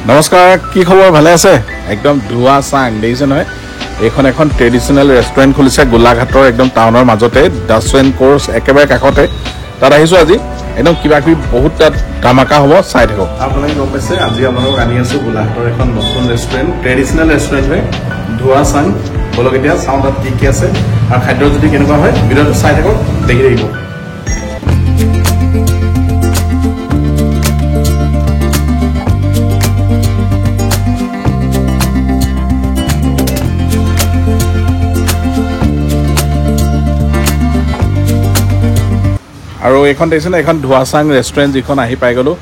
নমস্কাৰ, কি খবৰ? ভালে আছে? একদম ধোৱা চাং দেখিছে নহয়। এইখন এখন ট্ৰেডিশ্যনেল ৰেষ্টুৰেণ্ট খুলিছে গোলাঘাটৰ একদম টাউনৰ মাজতে, দাসেন কোৰ্চ একেবাৰে কাষতে। তাত আহিছোঁ আজি, একদম কিবা কিবি বহুত তাত ধামাকা হ'ব, চাই থাকক। আপোনালোকে গম পাইছে, আজি আপোনালোকক আনি আছোঁ গোলাঘাটৰ এখন নতুন ৰেষ্টুৰেণ্ট, ট্ৰেডিশ্যনেল ৰেষ্টুৰেণ্ট হয় ধোৱা চাং। বলক এতিয়া চাওঁ তাত কি কি আছে আৰু খাদ্য যদি কেনেকুৱা হয় ভিডিঅ'টো চাই থাকক, দেখি থাকিব। আৰু এইখন দেখিছেনে, এইখন ধোৱা চাং ৰেষ্টুৰেণ্ট যিখন আহি পাই গ'লোঁ।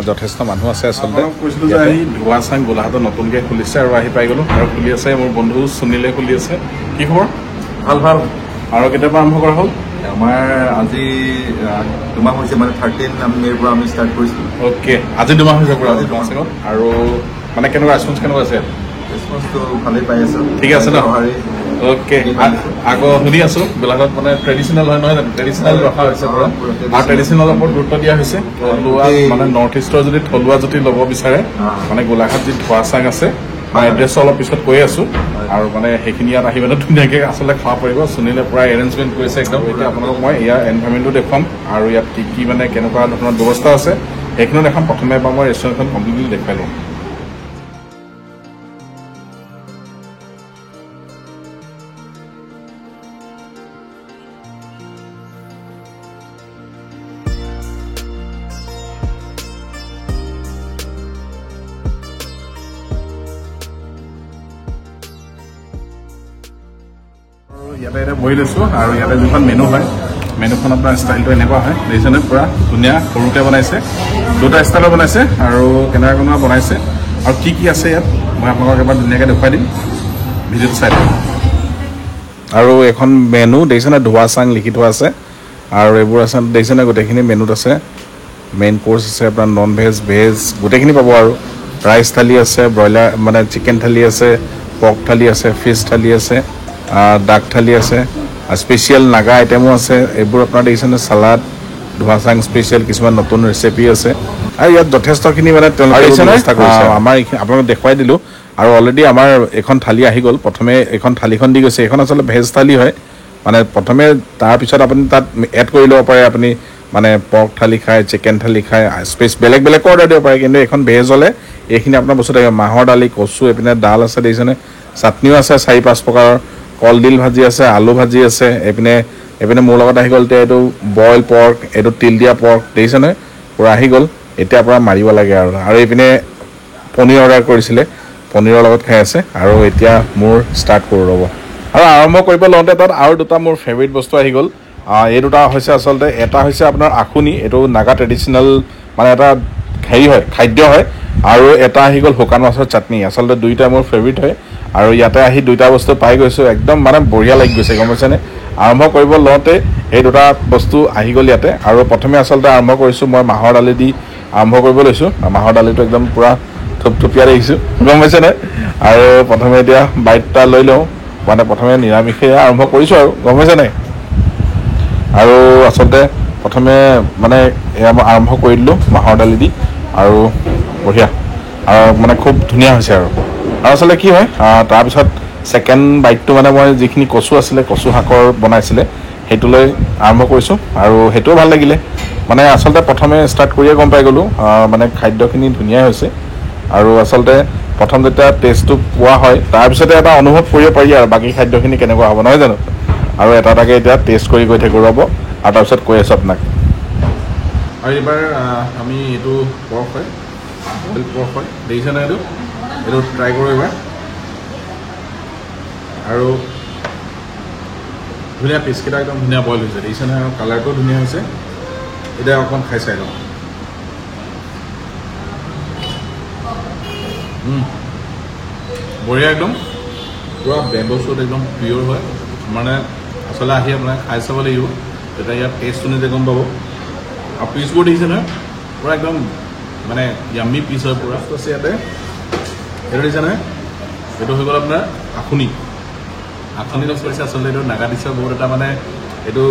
যথেষ্ট মানুহ আছে আচলতে। কৈছিলোঁ যে আহি ধোৱা চাং গোলাঘাটত নতুনকৈ খুলিছে আৰু আহি পাই গ'লোঁ। আৰু খুলি আছে মোৰ বন্ধু সুনীলে খুলি আছে। কি খবৰ? ভাল ভাল। আৰু কেতিয়াবা আৰম্ভ কৰা হ'ল? আমাৰ আজি 2 মাহ হৈছে, মানে 13 মে'ৰ পৰা আমি ষ্টাৰ্ট কৰিছিলোঁ। অ'কে, আজি 2 মাহ হৈছে পুৰা ধোৱা চাঙত। আৰু মানে কেনেকুৱা ৰেচপঞ্চ কেনেকুৱা আছে? ৰেচপঞ্চটো ভালেই পাই আছোঁ। ঠিক আছে ন? অ'কে, আকৌ শুনি আছোঁ গোলাঘাটত মানে ট্ৰেডিশ্যনেল হয় নহয় জানো? ট্ৰেডিশ্যনেল ৰখা হৈছে পুৰা, আৰু ট্ৰেডিশ্যনেলৰ ওপৰত গুৰুত্ব দিয়া হৈছে। থলুৱা মানে নৰ্থ ইষ্টৰ যদি থলুৱা যদি ল'ব বিচাৰে, মানে গোলাঘাট যি ধোৱা চাং আছে, মই এড্ৰেছটো অলপ পিছত কৈ আছোঁ। আৰু মানে সেইখিনি ইয়াত আহি মানে ধুনীয়াকৈ আচলতে খাব পাৰিব। সুনীলে পুৰা এৰেঞ্জমেণ্ট কৰিছে একদম। এতিয়া আপোনালোকক মই ইয়াৰ এনভাইৰমেণ্টটো দেখুৱাম আৰু ইয়াত কি কি মানে কেনেকুৱা ধৰণৰ ব্যৱস্থা আছে সেইখিনিও দেখাম। প্ৰথমে এবাৰ মই ৰেষ্টুৰেণ্টখন কমপ্লিটলি দেখুৱাই লওঁ। ইয়াতে এতিয়া বহি লৈছোঁ আৰু ইয়াতে যিখন মেনু হয়, মেনুখন আপোনাৰ ষ্টাইলটো এনেকুৱা হয় দেখিছেনে, পূৰা ধুনীয়া সৰুকৈ বনাইছে, 2টা ষ্টাইলত বনাইছে আৰু কেনেকুৱা কেনেকুৱা বনাইছে আৰু কি কি আছে ইয়াত মই আপোনালোকক এবাৰ ধুনীয়াকৈ দেখুৱাই দিম, ভিডিঅ'টো চাই দিম। আৰু এখন মেনু দেখিছেনে, ধোৱা চাং লিখি থোৱা আছে আৰু এইবোৰ আছে দেখিছেনে, গোটেইখিনি মেনুত আছে। মেইন কোৰ্চ আছে আপোনাৰ, নন ভেজ ভেজ গোটেইখিনি পাব। আৰু ৰাইচ থালি আছে, ব্ৰইলাৰ মানে চিকেন থালি আছে, পৰ্ক থালি আছে, ফিছ থালি আছে, ডাক থালি আছে, স্পেচিয়েল নাগা আইটেমো আছে। এইবোৰ আপোনাৰ দেখিছেনে, চালাড, ধোৱা চাং স্পেচিয়েল কিছুমান নতুন ৰেচিপি আছে। আৰু ইয়াত যথেষ্টখিনি মানে তেওঁলোকে ব্যৱস্থা কৰিছে। আমাৰ এইখিনি আপোনালোকক দেখুৱাই দিলোঁ। আৰু অলৰেডি আমাৰ এখন থালি আহি গ'ল। প্ৰথমে এইখন থালিখন দি গৈছে, এইখন আচলতে ভেজ থালি হয়। মানে প্ৰথমে তাৰপিছত আপুনি তাত এড কৰি ল'ব পাৰে, আপুনি মানে পৰ্ক থালি খায়, চিকেন থালি খায়, বেলেগ বেলেগকৈ অৰ্ডাৰ দিব পাৰে। কিন্তু এইখন ভেজ হ'লে এইখিনি আপোনাৰ বস্তু থাকিব, মাহৰ দালি, কচু, এইপিনে ডাল আছে দেখিছেনে, চাটনিও আছে 4-5 প্ৰকাৰৰ, কলডিল ভাজি আছে, আলু ভাজি আছে। এইপিনে মোৰ লগত আহি গ'ল এতিয়া এইটো বইল পৰ্ক, এইটো তিল দিয়া পৰ্ক দেখিছে নহয়, পূৰা আহি গ'ল। এতিয়া পূৰা মাৰিব লাগে আৰু এইপিনে পনীৰ অৰ্ডাৰ কৰিছিলে, পনীৰৰ লগত খাই আছে। আৰু এতিয়া মোৰ ষ্টাৰ্ট কৰোঁ ৰ'ব। আৰু আৰম্ভ কৰিব লওঁতে তাত আৰু 2টা মোৰ ফেভৰিট বস্তু আহি গ'ল। এই 2টা হৈছে আচলতে, এটা হৈছে আপোনাৰ আখুনি, এইটো নাগা ট্ৰেডিশ্যনেল মানে এটা হেৰি হয়, খাদ্য হয়। আৰু এটা আহি গ'ল শুকান মাছৰ চাটনি, আচলতে 2টা মোৰ ফেভৰিট হয়। আৰু ইয়াতে আহি 2টা বস্তু পাই গৈছোঁ, একদম মানে বঢ়িয়া লাগি গৈছে, গম পাইছেনে। আৰম্ভ কৰিব লওঁতে এই 2টা বস্তু আহি গ'ল ইয়াতে। আৰু প্ৰথমে আচলতে আৰম্ভ কৰিছোঁ মই মাহৰ দালি দি আৰম্ভ কৰিব লৈছোঁ। মাহৰ দালিটো একদম পূৰা থুপথুপীয়া দেখিছোঁ, গম পাইছেনে। আৰু প্ৰথমে এতিয়া বাইট এটা লৈ লওঁ, মানে প্ৰথমে নিৰামিষে আৰম্ভ কৰিছোঁ আৰু, গম পাইছে নাই। আৰু আচলতে প্ৰথমে মানে এয়া মই আৰম্ভ কৰি দিলোঁ মাহৰ দালি দি, আৰু বঢ়িয়া আৰু মানে খুব ধুনীয়া হৈছে। আৰু আচলতে কি হয়, তাৰপিছত ছেকেণ্ড বাইটটো মানে মই যিখিনি কচু আছিলে, কচু শাকৰ বনাইছিলে, সেইটো লৈ আৰম্ভ কৰিছোঁ। আৰু সেইটোও ভাল লাগিলে। মানে আচলতে প্ৰথমে ষ্টাৰ্ট কৰিয়ে গম পাই গ'লোঁ মানে খাদ্যখিনি ধুনীয়াই হৈছে। আৰু আচলতে প্ৰথম যেতিয়া টেষ্টটো পোৱা হয়, তাৰপিছতে এটা অনুভৱ কৰিব পাৰি আৰু বাকী খাদ্যখিনি কেনেকুৱা হ'ব, নহয় জানো। আৰু এটা এটাকৈ এতিয়া টেষ্ট কৰি গৈ থাকোঁ ৰ'ব, আৰু তাৰপিছত কৈ আছোঁ আপোনাক। আৰু এইবাৰ আমি এইটো পৰ্ক হয়, বইল পৰ্ক হয়, দেখিছেনে, এইটো ট্ৰাই কৰোঁ এইবাৰ। আৰু ধুনীয়া পিচকেইটা একদম ধুনীয়া বইল হৈছে, দেখিছেনে, আৰু কালাৰটোও ধুনীয়া হৈছে। এতিয়া অকণমান খাই চাই লওঁ। বঢ়িয়া, একদম পূৰা বেম্বো চুট, একদম পিয়'ৰ হয়। মানে আচলতে আহি আপোনাৰ খাই চাব লাগিব, তেতিয়া ইয়াত টেষ্টটো নিজে গম পাব। আৰু পিচবোৰ দেখিছে নহয়, পূৰা একদম মানে য়াম্মি পিচ হয় পূৰা। আছে ইয়াতে এইটো দেখিছে নহয়, এইটো হৈ গ'ল আপোনাৰ আখুনি। আখুনি লগ কৰিছে আচলতে, এইটো নাগা ডিছৰ বহুত এটা মানে এইটো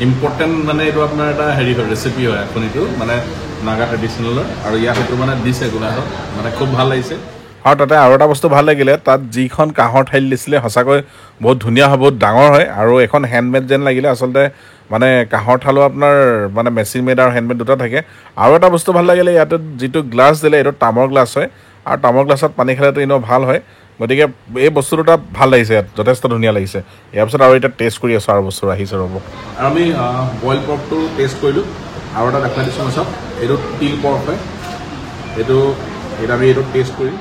ইম্পৰ্টেণ্ট, মানে এইটো আপোনাৰ এটা হেৰি হয়, ৰেচিপি হয় আখুনিটো। মানে নাগা ট্ৰেডিশ্যনেলৰ আৰু ইয়াত সেইটো মানে দিছে গোলাঘাটত মানে খুব ভাল লাগিছে আৰু তাতে আৰু এটা বস্তু ভাল লাগিলে তাত যিখন কাঁহৰ ঠাইল দিছিলে সঁচাকৈ বহুত ধুনীয়া হয় বহুত ডাঙৰ হয় আৰু এখন হেণ্ডমেড যেন লাগিলে আচলতে মানে কাঁহৰ থালো আপোনাৰ মানে মেচিন মেড আৰু হেণ্ডমেড দুটা থাকে আৰু এটা বস্তু ভাল লাগিলে ইয়াতে যিটো গ্লাছ দিলে এইটো তামৰ গ্লাছ হয় আৰু তামৰ গ্লাছত পানী খালেতো এনেও ভাল হয় গতিকে এই বস্তু দুটা ভাল লাগিছে ইয়াত যথেষ্ট ধুনীয়া লাগিছে ইয়াৰ পিছত আৰু এতিয়া টেষ্ট কৰি আছোঁ আৰু বস্তু আহিছে ৰ'ব আৰু আমি বইল পৰ্কটো টেষ্ট কৰিলোঁ আৰু এটা দেখাই দিছোঁ মই চাওক এইটো তিল পৰ্ক হয় এইটো আমি এইটো টেষ্ট কৰি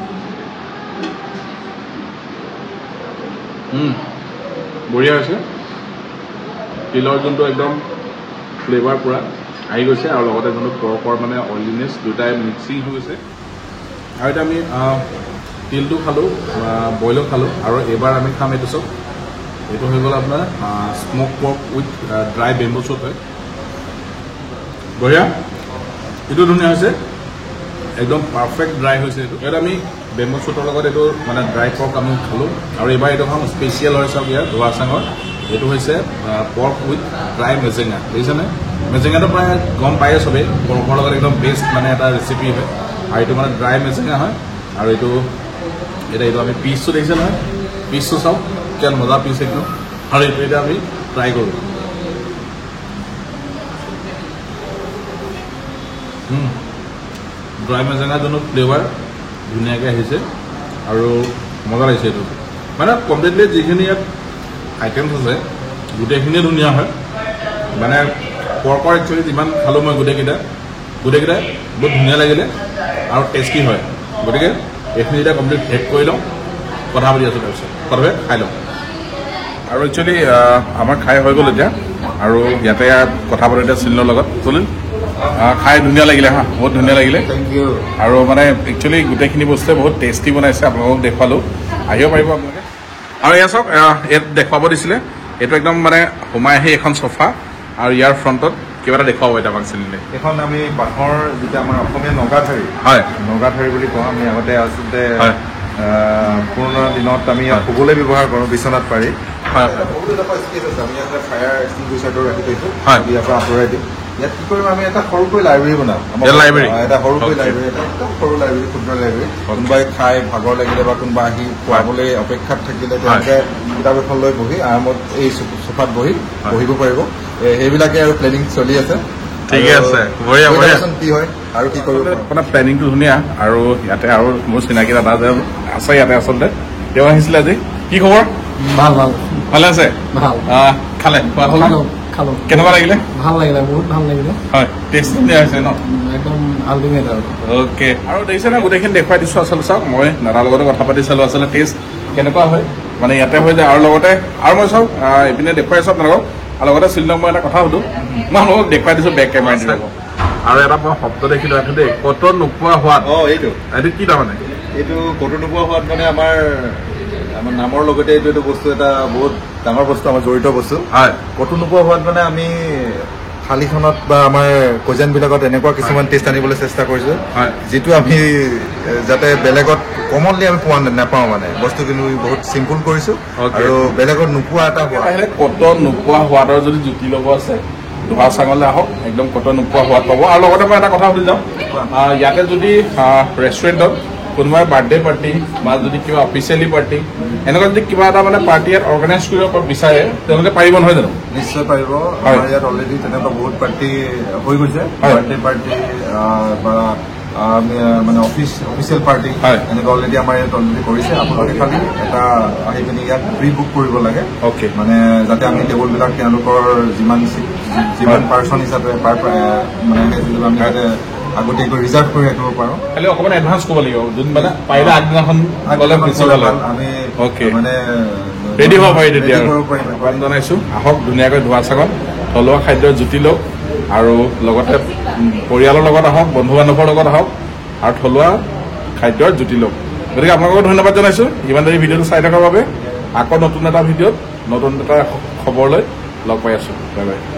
বঢ়িয়া হৈছে তিলৰ যোনটো একদম ফ্লেভাৰ পূৰা আহি গৈছে আৰু লগতে যোনটো পৰ্কৰ মানে অইলিনেছ দুটাই মিক্সিং হৈ গৈছে আৰু এতিয়া আমি তিলটো খালোঁ বইলো খালোঁ আৰু এইবাৰ আমি খাম এইটো চব এইটো হৈ গ'ল আপোনাৰ smoke pork with dry bamboo shoot হয় বঢ়িয়া এইটো ধুনীয়া হৈছে একদম পাৰফেক্ট ড্ৰাই হৈছে এইটো ইয়াত আমি বেম্বু চুটৰ লগত এইটো মানে ড্ৰাই পৰ্ক আমি খালোঁ আৰু এইবাৰ এইটো খাম স্পেচিয়েল হয় চাওক ইয়াৰ ধোৱাচাঙৰ এইটো হৈছে পৰ্ক উইথ ড্ৰাই মেজেঙা দেখিছেনে মেজেঙাটো প্ৰায় গম পায়ে চবেই পৰ্কৰ লগত একদম বেষ্ট মানে এটা ৰেচিপি হয় আৰু এইটো মানে ড্ৰাই মেজেঙা হয় আৰু এইটো আমি পিচটো দেখিছে নহয় পিচটো চাওক কিমান মজা পিচ একদম আৰু এইটো এতিয়া আমি ট্ৰাই কৰোঁ ড্ৰাই মেজেঙা যোনটো ফ্লেভাৰ ধুনীয়াকৈ আহিছে আৰু মজা লাগিছে এইটো মানে কমপ্লিটলি যিখিনি ইয়াত আইটেমছ আছে গোটেইখিনিয়ে ধুনীয়া হয় মানে পৰ্কৰ একচুৱেলি যিমান খালোঁ মই গোটেইকেইটা বহুত ধুনীয়া লাগিলে আৰু টেষ্টি হয় গতিকে এইখিনি এতিয়া কমপ্লিট শেষ কৰি লওঁ কথা পাতি আছোঁ তাৰপিছত প্ৰথমে খাই লওঁ আৰু একচুৱেলি আমাৰ খাই হৈ গ'ল এতিয়া আৰু ইয়াতে কথা পাতোঁ এতিয়া চিলিনৰ লগত চলিল খাই ধুনীয়া লাগিলে হা বহুত ধুনীয়া লাগিলে আৰু মানে একচুৱেলি গোটেইখিনি বস্তুৱে বহুত টেষ্টি বনাইছে আপোনালোকক দেখুৱালোঁ আহিব পাৰিব আপোনালোকে আৰু এয়া চাওক ইয়াত দেখুৱাব দিছিলে এইটো একদম মানে সোমাই আহি এখন চফা আৰু ইয়াৰ ফ্ৰণ্টত কিবা এটা দেখুৱাব এতিয়া আমাক চিলিনে এখন আমি বাঁহৰ যিটো আমাৰ অসমীয়া নগাথাৰি হয় নগাথাৰি বুলি কওঁ আমি আগতে আচলতে পুৰণা দিনত আমি শুবলৈ ব্যৱহাৰ কৰোঁ বিচনাত পাৰি সৰু এটা স্পেচ আছে আমি ইয়াতে ফায়াৰ এক্সটিংগুইচাৰটো ৰাখি থৈছোঁ ইয়াৰ পৰা আঁতৰাই দিম ইয়াত কি কৰিম আমি এটা সৰুকৈ লাইব্ৰেৰী বনাম এটা সৰুকৈ লাইব্ৰেৰী এটা একদম সৰু লাইব্ৰেৰী ক্ষুদ্ৰ লাইব্ৰেৰী কোনোবাই খাই ভাগৰ লাগিলে বা কোনোবা আহি খোৱাবলৈ অপেক্ষাত থাকিলে তেওঁলোকে কিতাপ এখন লৈ বহি আৰামত এই চোফাত বহি পঢ়িব পাৰিব সেইবিলাকে আৰু প্লেনিং চলি আছে ঠিকে আছে কি হয় আৰু কি কৰিব আপোনাৰ প্লেনিংটো ধুনীয়া আৰু ইয়াতে আৰু মোৰ চিনাকি দাদা যে আছে ইয়াতে আচলতে তেওঁ আহিছিলে আজি কি খবৰ ভাল ভালে আছে খালে খালো কেনেকুৱা লাগিলে ভাল লাগিলে বহুত ভাল লাগিলে হয় টেষ্ট ধুনীয়া হৈছে ন একদম আল্টিমেট আৰু অ'কে আৰু দেখিছে না গোটেইখিনি দেখুৱাই দিছোঁ আচলতে চাওক মই দাদাৰ লগতে কথা পাতি চালোঁ আচলতে টেষ্ট কেনেকুৱা হয় মানে ইয়াতে হৈ যায় আৰু লগতে আৰু মই চাওক এইপিনে দেখুৱাই চাওক আপোনালোকক আৰু লগতে চিলিণ্ডাৰ মই এটা কথা সুধোঁ মই আপোনালোকক দেখুৱাই দিছোঁ বেক কেমেৰা দি আৰু এটা মই শব্দ দেখিলোঁ ইয়াতে দেই কত নোপোৱা সোৱাদ এইটো কি তাৰমানে এইটো কতো নোপোৱা সোৱাদ মানে আমাৰ নামৰ লগতে এইটো বস্তু এটা বহুত ডাঙৰ বস্তু আমাৰ জড়িত বস্তু হয় কতো নোপোৱা হোৱাত মানে আমি থালিখনত বা আমাৰ কুইজিনবিলাকত এনেকুৱা কিছুমান টেষ্ট আনিবলৈ চেষ্টা কৰিছোঁ যিটো আমি যাতে বেলেগত কমনলি আমি পোৱা নাপাওঁ মানে বস্তুখিনি বহুত চিম্পুল কৰিছোঁ আৰু বেলেগত নোপোৱা এটা কত নোপোৱা সোৱাদৰ যদি জুতি ল'ব আছে ধোৱাচাঙলৈ আহক একদম কত নোপোৱা সোৱাদ পাব আৰু লগতে মই এটা কথা সুধি যাওঁ ইয়াতে যদি ৰেষ্টুৰেণ্টত কোনোবাই বাৰ্থডে পাৰ্টি বা যদি কিবা অফিচিয়েলি পাৰ্টি এনেকুৱা যদি কিবা এটা মানে পাৰ্টি ইয়াত অৰ্গেনাইজ কৰিব বিচাৰে তেওঁলোকে পাৰিব নহয় জানো নিশ্চয় পাৰিব আমাৰ ইয়াত অলৰেডি তেনেকুৱা বহুত পাৰ্টি হৈ গৈছে বাৰ্থডে পাৰ্টি বা মানে অফিচিয়েল পাৰ্টি এনেকুৱা অলৰেডি আমাৰ ইয়াত অলৰেডি কৰিছে আপোনালোকে খালি এটা আহি পিনি ইয়াত প্ৰি বুক কৰিব লাগে মানে যাতে আমি টেবুলবিলাক তেওঁলোকৰ যিমান পাৰ্চন হিচাপে মানে আমি ইয়াতে আগতীয়াকৈ ৰিজাৰ্ভ কৰি ৰাখিব পাৰোঁ খালি অকণমান এডভান্স ক'ব লাগিব যোন মানে পাৰিলে আগদিনাখন আমি মানে ৰেডি হ'ব পাৰি তেতিয়া জনাইছোঁ আহক ধুনীয়াকৈ ধোৱাচাঙত থলুৱা খাদ্যৰ জুতি লওক আৰু লগতে পৰিয়ালৰ লগত আহক বন্ধু বান্ধৱৰ লগত আহক আৰু থলুৱা খাদ্যৰ জুতি লওক গতিকে আপোনালোকক ধন্যবাদ জনাইছোঁ ইমান দেৰি ভিডিঅ'টো চাই থকাৰ বাবে আকৌ নতুন এটা ভিডিঅ'ত নতুন এটা খবৰ লৈ লগ পাই আছোঁ বাই বাই